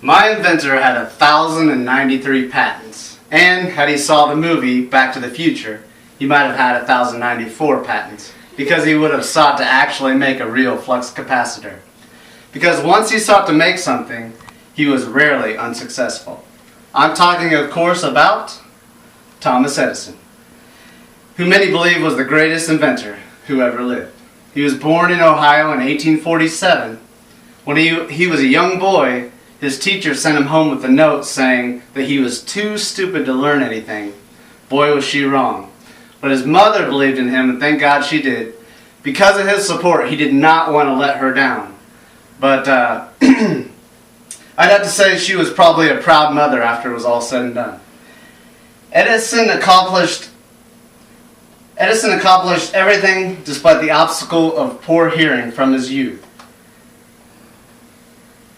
My inventor had 1,093 patents, and had he saw the movie Back to the Future, he might have had 1,094 patents, because he would have sought to actually make a real flux capacitor. Because once he sought to make something, he was rarely unsuccessful. I'm talking, of course, about Thomas Edison, who many believe was the greatest inventor who ever lived. He was born in Ohio in 1847. When he was a young boy, his teacher sent him home with a note saying that he was too stupid to learn anything. Boy, was she wrong. But his mother believed in him, and thank God she did. Because of his support, he did not want to let her down. But I'd have to say she was probably a proud mother after it was all said and done. Edison accomplished everything despite the obstacle of poor hearing from his youth.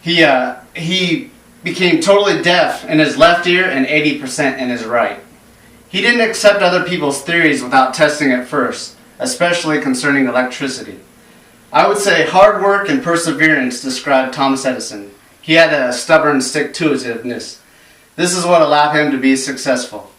He became totally deaf in his left ear and 80% in his right. He didn't accept other people's theories without testing it first, especially concerning electricity. I would say hard work and perseverance described Thomas Edison. He had a stubborn stick-to-itiveness. This is what allowed him to be successful.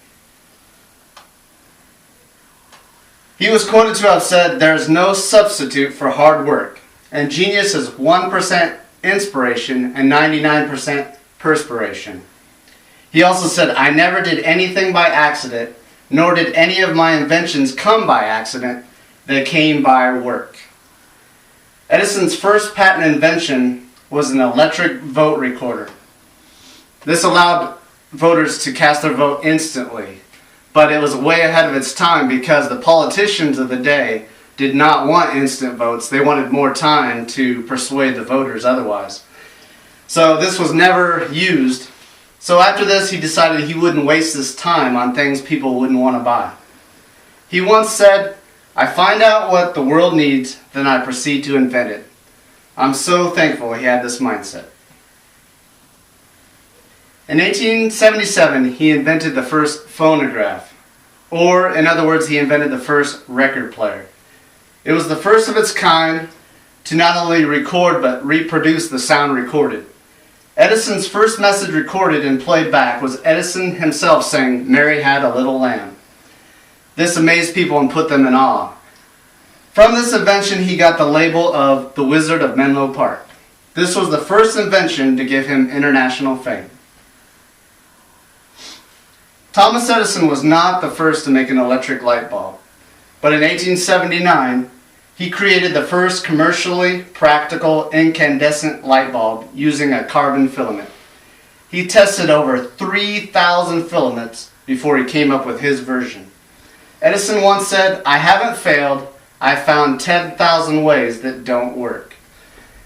He was quoted to have said, "There is no substitute for hard work, and genius is 1% inspiration and 99% perspiration." He also said, "I never did anything by accident, nor did any of my inventions come by accident. They came by work." Edison's first patent invention was an electric vote recorder. This allowed voters to cast their vote instantly, but it was way ahead of its time because the politicians of the day did not want instant votes. They wanted more time to persuade the voters otherwise. So this was never used. So after this, he decided he wouldn't waste his time on things people wouldn't want to buy. He once said, "I find out what the world needs, then I proceed to invent it." I'm so thankful he had this mindset. In 1877, he invented the first phonograph, or in other words, he invented the first record player. It was the first of its kind to not only record but reproduce the sound recorded. Edison's first message recorded and played back was Edison himself saying, "Mary had a little lamb." This amazed people and put them in awe. From this invention, he got the label of the Wizard of Menlo Park. This was the first invention to give him international fame. Thomas Edison was not the first to make an electric light bulb, but in 1879, he created the first commercially practical incandescent light bulb using a carbon filament. He tested over 3,000 filaments before he came up with his version. Edison once said, "I haven't failed. I found 10,000 ways that don't work."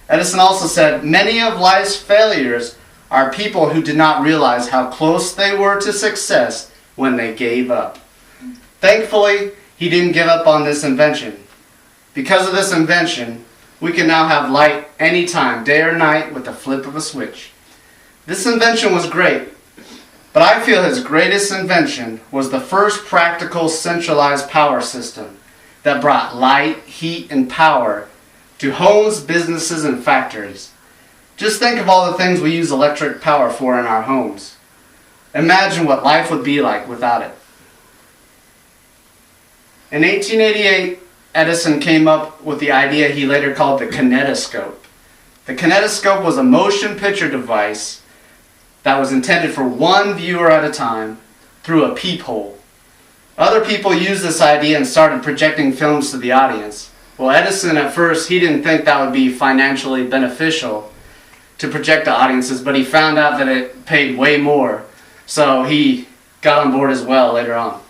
Edison also said, "Many of life's failures are people who did not realize how close they were to success when they gave up." Thankfully, he didn't give up on this invention. Because of this invention, we can now have light anytime, day or night, with the flip of a switch. This invention was great, but I feel his greatest invention was the first practical centralized power system that brought light, heat, and power to homes, businesses, and factories. Just think of all the things we use electric power for in our homes. Imagine what life would be like without it. In 1888, Edison came up with the idea he later called the kinetoscope. The kinetoscope was a motion picture device that was intended for one viewer at a time through a peephole. Other people used this idea and started projecting films to the audience. Well, Edison at first, he didn't think that would be financially beneficial to project to audiences, but he found out that it paid way more, so he got on board as well later on.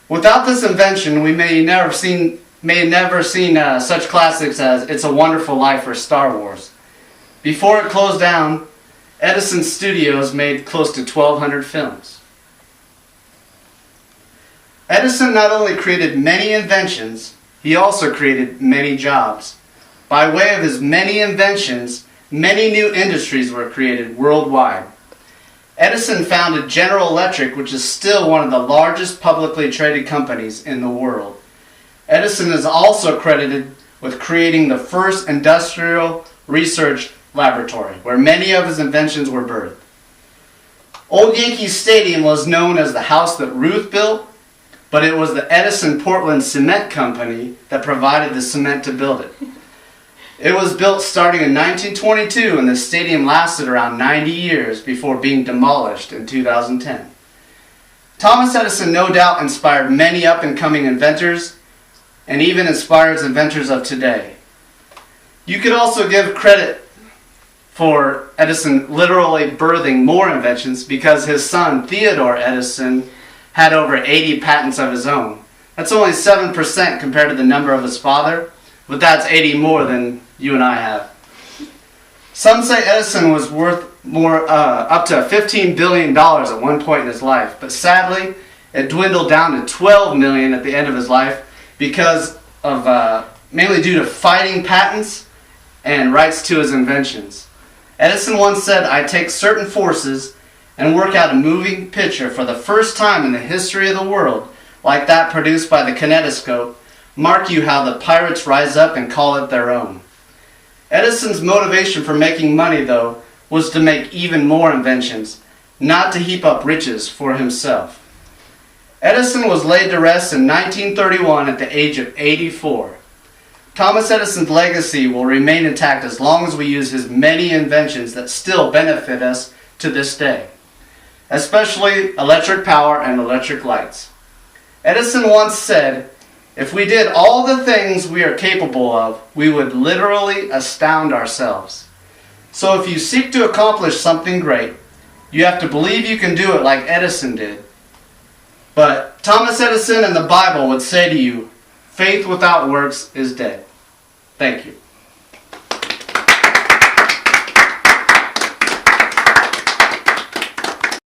Without this invention, we may never seen such classics as It's a Wonderful Life or Star Wars. Before it closed down, Edison Studios made close to 1,200 films. Edison not only created many inventions, he also created many jobs. By way of his many inventions, many new industries were created worldwide. Edison founded General Electric, which is still one of the largest publicly traded companies in the world. Edison is also credited with creating the first industrial research laboratory, where many of his inventions were birthed. Old Yankee Stadium was known as the house that Ruth built, but it was the Edison Portland Cement Company that provided the cement to build it. It was built starting in 1922, and the stadium lasted around 90 years before being demolished in 2010. Thomas Edison no doubt inspired many up-and-coming inventors, and even inspires inventors of today. You could also give credit for Edison literally birthing more inventions because his son Theodore Edison had over 80 patents of his own. That's only 7% compared to the number of his father, but that's 80 more than you and I have. Some say Edison was worth up to $15 billion at one point in his life, but sadly it dwindled down to $12 million at the end of his life because of mainly due to fighting patents and rights to his inventions. Edison once said, "I take certain forces and work out a moving picture for the first time in the history of the world, like that produced by the kinetoscope. Mark you how the pirates rise up and call it their own." Edison's motivation for making money, though, was to make even more inventions, not to heap up riches for himself. Edison was laid to rest in 1931 at the age of 84. Thomas Edison's legacy will remain intact as long as we use his many inventions that still benefit us to this day, especially electric power and electric lights. Edison once said, "If we did all the things we are capable of, we would literally astound ourselves." So if you seek to accomplish something great, you have to believe you can do it like Edison did. But Thomas Edison and the Bible would say to you, faith without works is dead. Thank you.